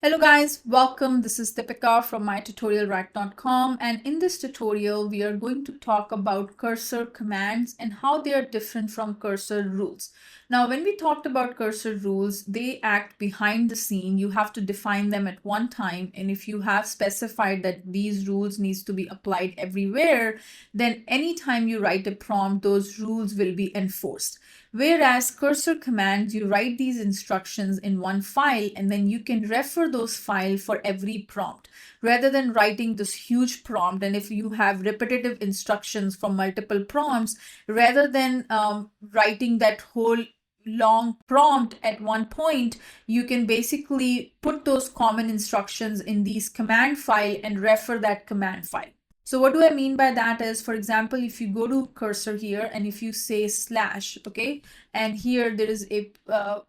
Hello guys, welcome. This is Deepika from mytutorialrack.com, and in this tutorial we are going to talk about cursor commands and how they are different from cursor rules. Now when we talked about cursor rules, they act behind the scene. You have to define them at one time, and if you have specified that these rules needs to be applied everywhere, then anytime you write a prompt, those rules will be enforced. Whereas cursor commands, you write these instructions in one file and then you can refer those files for every prompt rather than writing this huge prompt. And if you have repetitive instructions from multiple prompts, rather than writing that whole long prompt at one point, you can basically put those common instructions in these command file and refer that command file. So what do I mean by that is, for example, if you go to cursor here and if you say slash, okay, and here there is a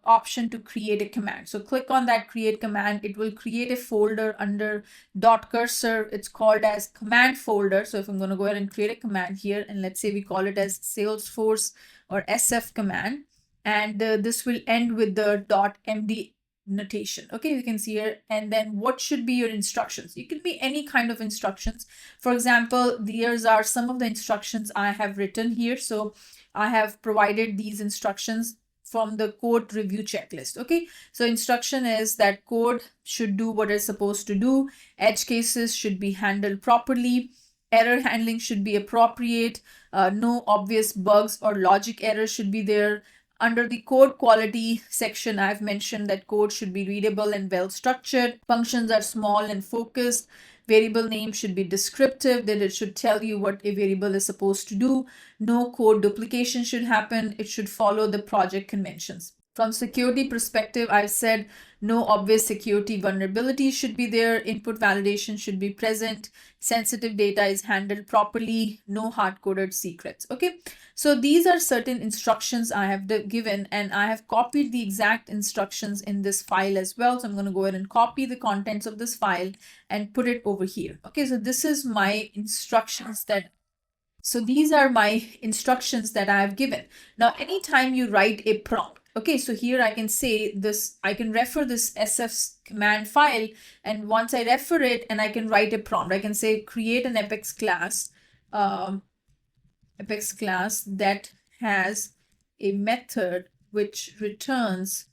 option to create a command. So click on that create command. It will create a folder under .cursor. It's called as command folder. So if I'm going to go ahead and create a command here, and let's say we call it as Salesforce or SF command, and this will end with the .md notation. Okay, you can see here. And then what should be your instructions? It could be any kind of instructions. For example, these are some of the instructions I have written here. So I have provided these instructions from the code review checklist. Okay, so instruction is that code should do what it's supposed to do. Edge cases should be handled properly. Error handling should be appropriate. No obvious bugs or logic errors should be there. Under the code quality section, I've mentioned that code should be readable and well structured. Functions are small and focused. Variable name should be descriptive, that it should tell you what a variable is supposed to do. No code duplication should happen. It should follow the project conventions. From security perspective, I've said no obvious security vulnerabilities should be there. Input validation should be present. Sensitive data is handled properly. No hard-coded secrets. Okay, so these are certain instructions I have given, and I have copied the exact instructions in this file as well. So I'm going to go ahead and copy the contents of this file and put it over here. Okay, so this is my instructions so these are my instructions that I have given. Now, anytime you write a prompt, okay, so here I can say this, I can refer this SF command file, and once I refer it and I can write a prompt, I can say create an Apex class that has a method which returns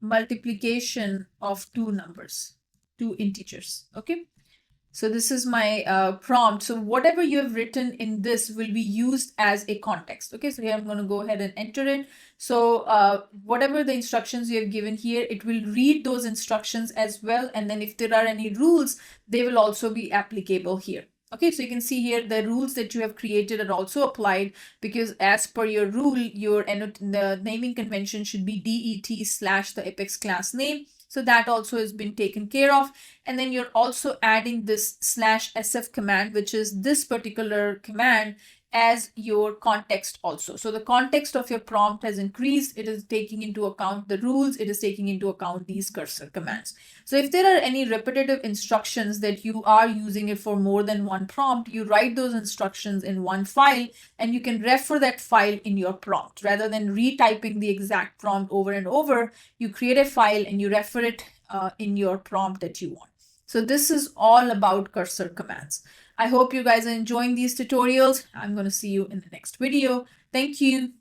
multiplication of two integers. Okay, so this is my prompt. So whatever you have written in this will be used as a context. Okay, so here I'm going to go ahead and enter it. So whatever the instructions you have given here, it will read those instructions as well. And then if there are any rules, they will also be applicable here. Okay, so you can see here the rules that you have created are also applied, because as per your rule, the naming convention should be det / the Apex class name. So that also has been taken care of. And then you're also adding this /sf command, which is this particular command, as your context also. So the context of your prompt has increased. It is taking into account the rules. It is taking into account these cursor commands. So if there are any repetitive instructions that you are using it for more than one prompt, you write those instructions in one file and you can refer that file in your prompt. Rather than retyping the exact prompt over and over, you create a file and you refer it in your prompt that you want. So this is all about cursor commands. I hope you guys are enjoying these tutorials. I'm going to see you in the next video. Thank you.